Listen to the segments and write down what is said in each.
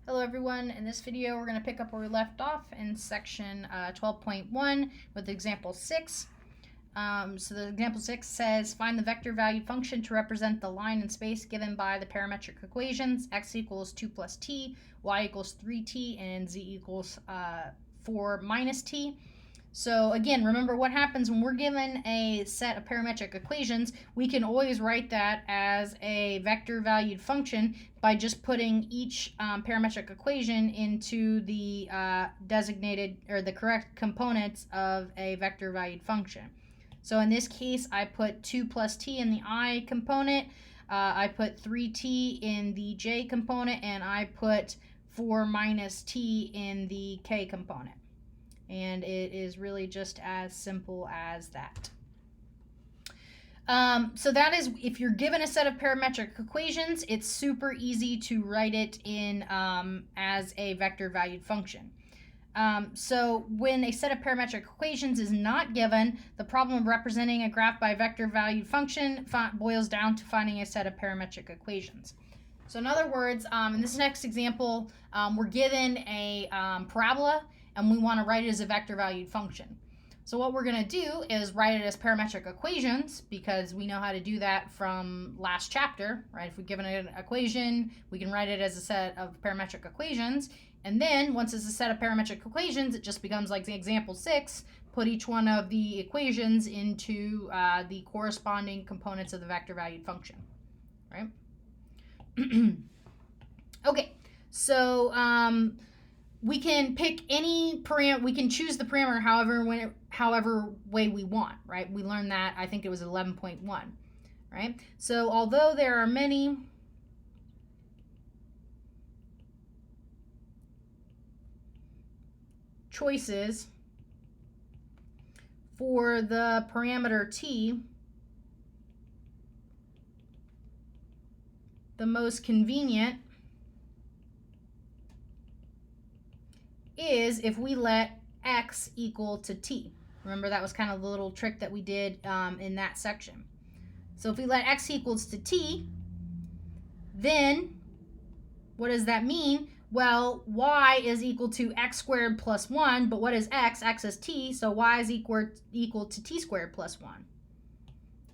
Hello everyone, in this video we're going to pick up where we left off in section 12.1 with example 6. So the example 6 says, find the vector valued function to represent the line in space given by the parametric equations x equals 2 plus t, y equals 3t, and z equals 4 minus t. So again, remember what happens when we're given a set of parametric equations. We can always write that as a vector valued function by just putting each parametric equation into the designated or the correct components of a vector valued function. So in this case, I put 2 plus t in the I component, I put 3t in the j component, and I put 4 minus t in the k component. And it is really just as simple as that. So that is, if you're given a set of parametric equations, it's super easy to write it in as a vector valued function. So when a set of parametric equations is not given, the problem of representing a graph by a vector valued function boils down to finding a set of parametric equations. So in other words, in this next example, we're given a parabola, and we want to write it as a vector valued function. So what we're going to do is write it as parametric equations, because we know how to do that from last chapter, right? If we're given an equation, we can write it as a set of parametric equations. And then once it's a set of parametric equations, it just becomes like the example 6, put each one of the equations into the corresponding components of the vector valued function, right? Okay, so we can pick any parameter. We can choose the parameter however way we want, right? We learned that, I think it was 11.1, right? So although there are many choices for the parameter t, the most convenient is if we let x equal to t. Remember, that was kind of the little trick that we did in that section. So if we let x equals to t, then what does that mean? Well, y is equal to x squared plus 1, but what is x? X is t, so y is equal to t squared plus 1.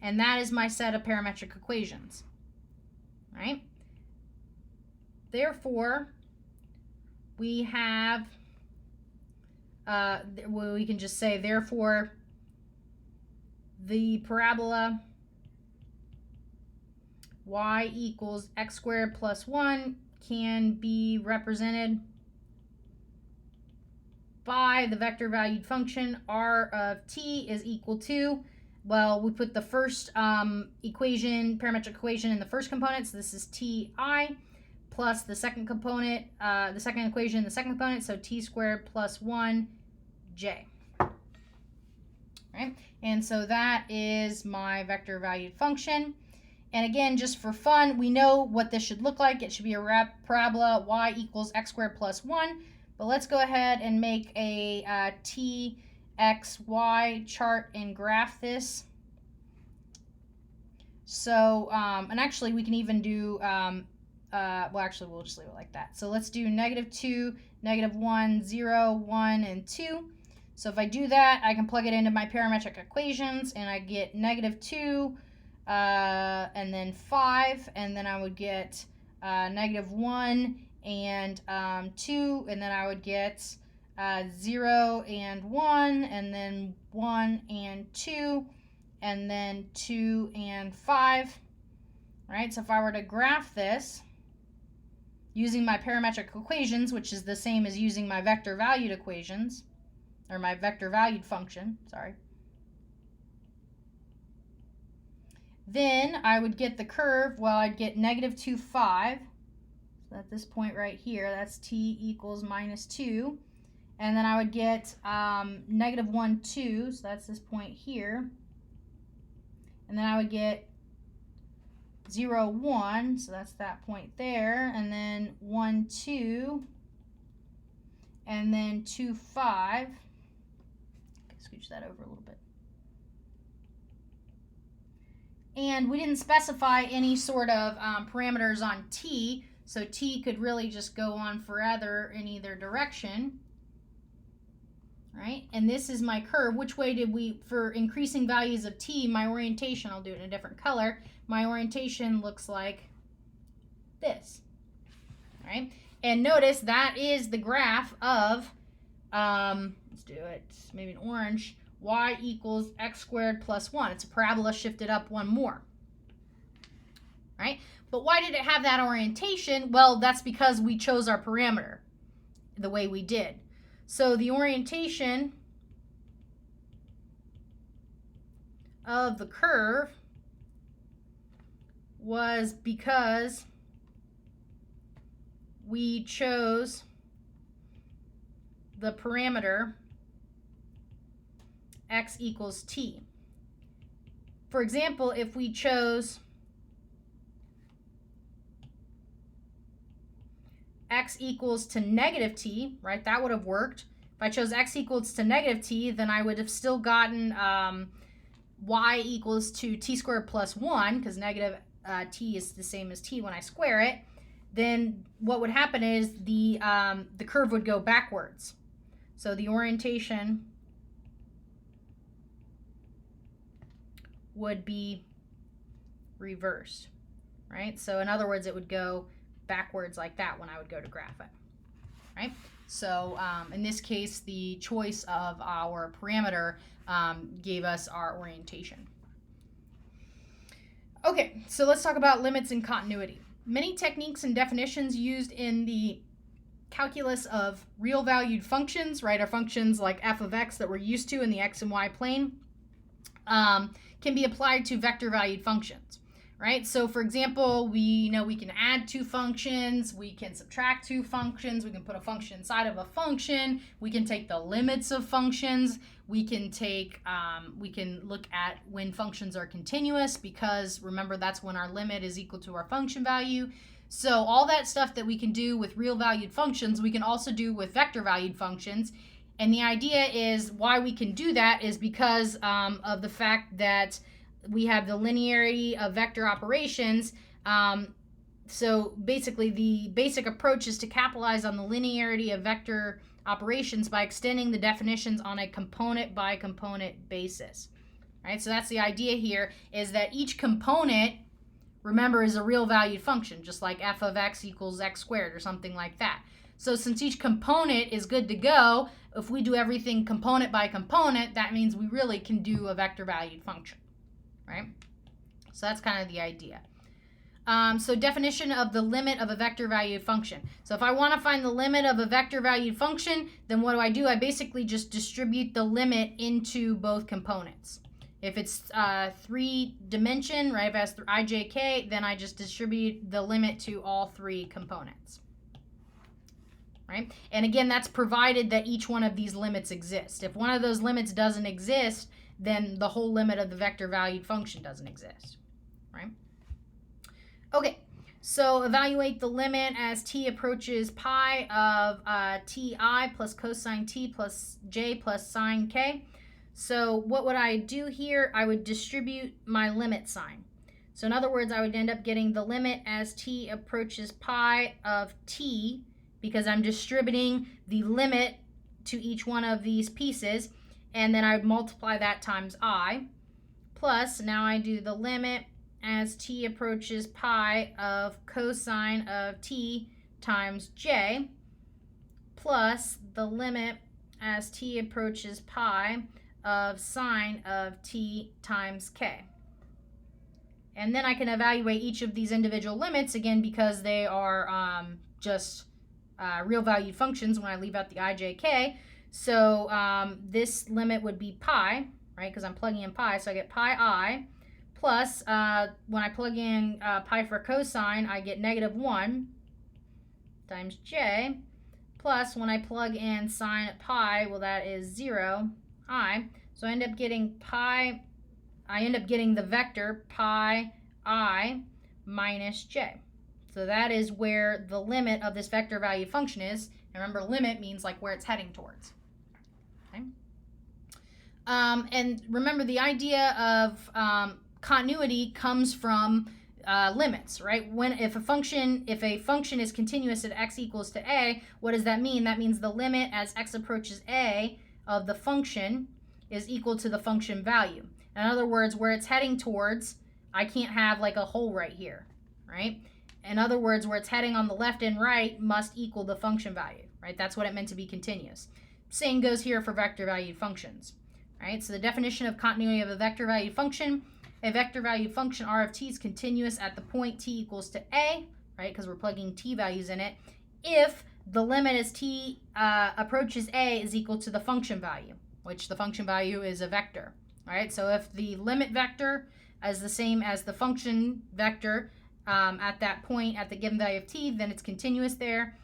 And that is my set of parametric equations, right? Therefore, we have we can just say, therefore, the parabola y equals x squared plus 1 can be represented by the vector valued function r of t is equal to, well, we put the first equation, parametric equation, in the first component, so this is ti, plus the second component, the second equation in the second component, so t squared plus 1j. Right? And so that is my vector valued function. And again, just for fun, we know what this should look like. It should be a parabola y equals x squared plus 1. But let's go ahead and make a t, x, y chart and graph this. So, and actually we can even do, well, actually we'll just leave it like that. So let's do -2, -1, 0, 1, and 2. So if I do that, I can plug it into my parametric equations, and I get -2, and then 5, and then I would get -1 and 2, and then I would get 0 and 1, and then 1 and 2, and then 2 and 5. Right? So if I were to graph this using my parametric equations, which is the same as using my vector valued equations, or my vector valued function, sorry, then I would get the curve, well, I'd get -2, 5. So at this point right here, that's t equals -2. And then I would get -1, 2, so that's this point here. And then I would get 0, 1, so that's that point there. And then 1, 2. And then 2, 5. Scooch that over a little bit. And we didn't specify any sort of parameters on t, So t could really just go on forever in either direction, right? And this is my curve. Which way did we, for increasing values of t, my orientation, I'll do it in a different color, my orientation looks like this, right? And notice that is the graph of, let's do it, maybe in orange, y equals x squared plus 1. It's a parabola shifted up one more, right? But why did it have that orientation? Well, that's because we chose our parameter the way we did. So the orientation of the curve was because we chose the parameter x equals t. For example, if we chose x equals to negative t, right, that would have worked. If I chose x equals to negative t, then I would have still gotten y equals to t squared plus 1, because negative t is the same as t when I square it. Then what would happen is the curve would go backwards. So the orientation would be reversed, right? So in other words, it would go backwards like that when I would go to graph it, right? So in this case, the choice of our parameter gave us our orientation. Okay, so let's talk about limits and continuity. Many techniques and definitions used in the calculus of real valued functions, right, are functions like f of x that we're used to in the x and y plane, can be applied to vector valued functions, right? So for example, we can add two functions, we can subtract two functions, we can put a function inside of a function, we can take the limits of functions, we can look at when functions are continuous, because remember, that's when our limit is equal to our function value. So all that stuff that we can do with real valued functions, we can also do with vector valued functions. And the idea is why we can do that is because of the fact that we have the linearity of vector operations. So basically, the basic approach is to capitalize on the linearity of vector operations by extending the definitions on a component by component basis. Right? So that's the idea here, is that each component, remember, is a real valued function, just like f of x equals x squared or something like that. So since each component is good to go, if we do everything component by component, that means we really can do a vector valued function, right? So that's kind of the idea. So definition of the limit of a vector valued function. So if I want to find the limit of a vector valued function, then what do? I basically just distribute the limit into both components. If it's 3-dimension, right, if it has ijk, then I just distribute the limit to all three components. Right? And again, that's provided that each one of these limits exist. If one of those limits doesn't exist, then the whole limit of the vector valued function doesn't exist. Right? Okay, so evaluate the limit as t approaches pi of ti plus cosine t plus j plus sine k. So what would I do here? I would distribute my limit sign. So in other words, I would end up getting the limit as t approaches pi of t, because I'm distributing the limit to each one of these pieces, and then I would multiply that times I, plus now I do the limit as t approaches pi of cosine of t times j, plus the limit as t approaches pi of sine of t times k. And then I can evaluate each of these individual limits, again, because they are just real valued functions when I leave out the ijk. So this limit would be pi, right, because I'm plugging in pi, so I get pi I, plus when I plug in pi for cosine, I get -1 times j, plus when I plug in sine at pi, well, that is 0 I. So I end up getting the vector pi I minus j. So that is where the limit of this vector value function is. And remember, limit means like where it's heading towards. Okay. And remember, the idea of continuity comes from limits, right? If a function is continuous at x equals to a, what does that mean? That means the limit as x approaches a of the function is equal to the function value. In other words, where it's heading towards, I can't have like a hole right here, right? In other words, where it's heading on the left and right must equal the function value, right? That's what it meant to be continuous. Same goes here for vector valued functions, right? So the definition of continuity of a vector valued function: a vector valued function r of t is continuous at the point t equals to a, right? Because we're plugging t values in it, if the limit as t approaches a is equal to the function value, which the function value is a vector, right? So if the limit vector is the same as the function vector at that point at the given value of t, then it's continuous there.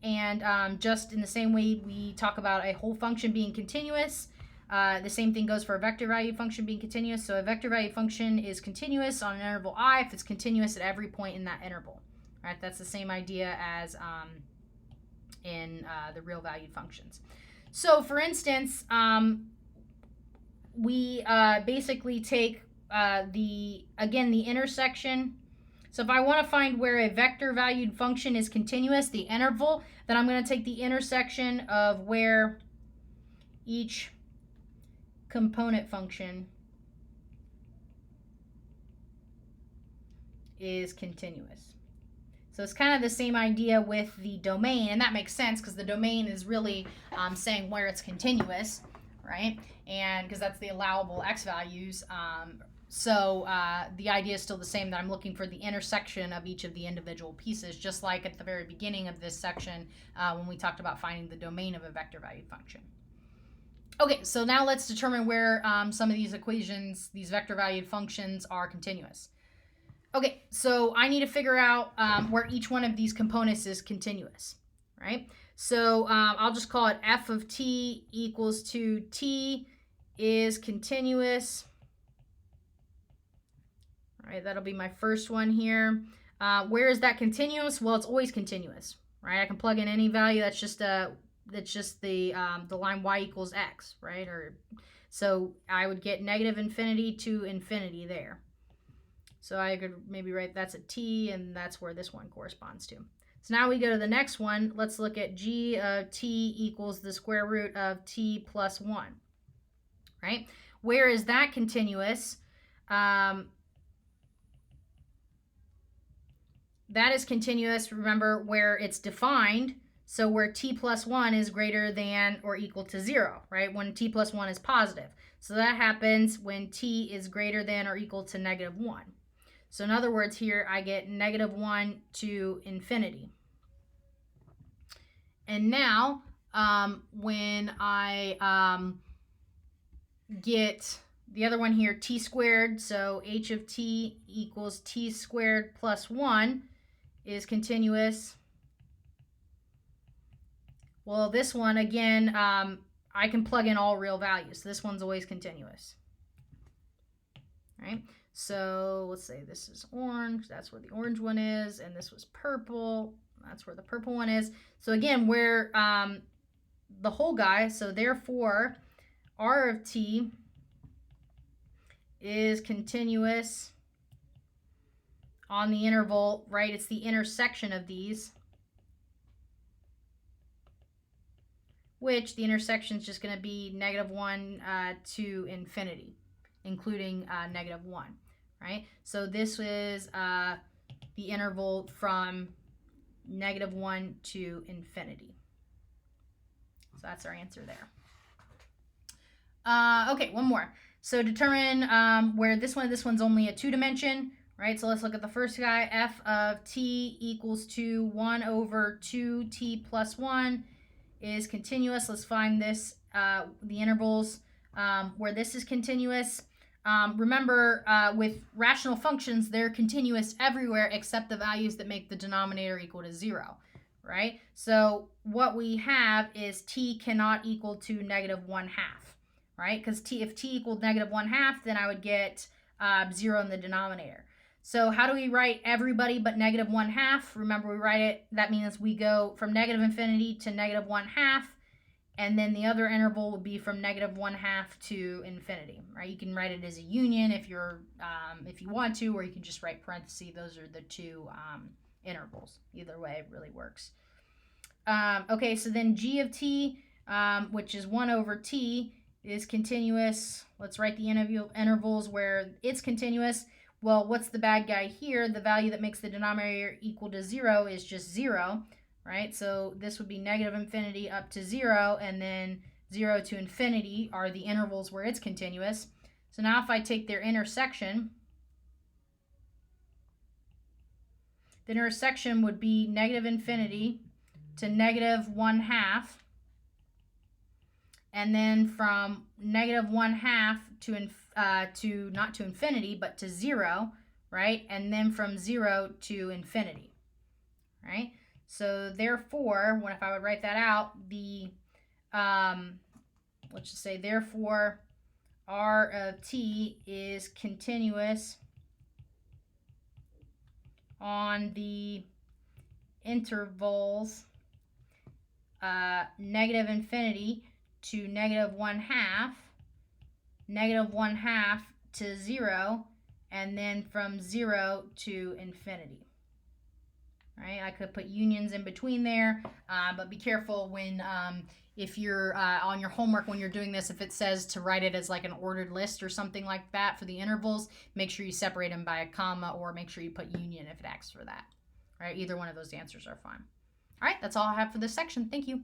And just in the same way we talk about a whole function being continuous, the same thing goes for a vector value function being continuous. So a vector value function is continuous on an interval I if it's continuous at every point in that interval, right? That's the same idea as in the real valued functions. So for instance, we basically take the intersection. So if I want to find where a vector valued function is continuous, the interval, then I'm going to take the intersection of where each component function is continuous. So it's kind of the same idea with the domain, and that makes sense because the domain is really saying where it's continuous, right? And because that's the allowable x values. So the idea is still the same, that I'm looking for the intersection of each of the individual pieces, just like at the very beginning of this section when we talked about finding the domain of a vector valued function. Okay, so now let's determine where some of these equations, these vector valued functions, are continuous. Okay, so I need to figure out where each one of these components is continuous, right? So I'll just call it f of t equals to t is continuous. All right, that'll be my first one here. Where is that continuous? Well, it's always continuous, right? I can plug in any value. That's just the line y equals x, right? Or so I would get negative infinity to infinity there. So I could maybe write that's a t, and that's where this one corresponds to. So now we go to the next one. Let's look at g of t equals the square root of t plus 1, right? Where is that continuous? That is continuous, remember, where it's defined, so where t plus 1 is greater than or equal to 0, right? When t plus 1 is positive. So that happens when t is greater than or equal to negative 1. So in other words, here I get negative 1 to infinity. And now when I get the other one here, t squared, so h of t equals t squared plus 1 is continuous. Well, this one, again, I can plug in all real values. So this one's always continuous, right? So let's say this is orange. That's where the orange one is. And this was purple. That's where the purple one is. So again, where the whole guy, so therefore r of t is continuous on the interval, right? It's the intersection of these, which the intersection is just going to be negative 1 to infinity, including negative 1, right? So this is the interval from negative 1 to infinity. So that's our answer there. Okay, one more. So determine where this one's only a 2-dimension, right? So let's look at the first guy. F of t equals to 1 over 2t plus 1 is continuous. Let's find this, the intervals where this is continuous. Remember, with rational functions, they're continuous everywhere except the values that make the denominator equal to 0, right? So what we have is t cannot equal to negative 1/2, right? Because if t equaled negative 1/2, then I would get 0 in the denominator. So how do we write everybody but negative 1/2? Remember, we write it, that means we go from negative infinity to negative 1/2, And then the other interval would be from -1/2 to infinity, right? You can write it as a union if you want to, or you can just write parentheses. Those are the two intervals. Either way, it really works. Okay, so then g of t, which is 1/t, is continuous. Let's write the intervals where it's continuous. Well, what's the bad guy here? The value that makes the denominator equal to 0 is just 0. Right? So this would be -infinity up to 0, and then 0 to infinity are the intervals where it's continuous. So now if I take their intersection, the intersection would be -infinity to -1/2, and then from -1/2 to not to infinity, but to 0, right? And then from 0 to infinity, right? So therefore, if I would write that out, the let's just say therefore r of t is continuous on the intervals -infinity to -1/2, -1/2 to 0, and then from 0 to infinity. Right? I could put unions in between there, but be careful when if you're on your homework when you're doing this, if it says to write it as like an ordered list or something like that for the intervals, make sure you separate them by a comma, or make sure you put union if it asks for that. Right? Either one of those answers are fine. All right, that's all I have for this section. Thank you.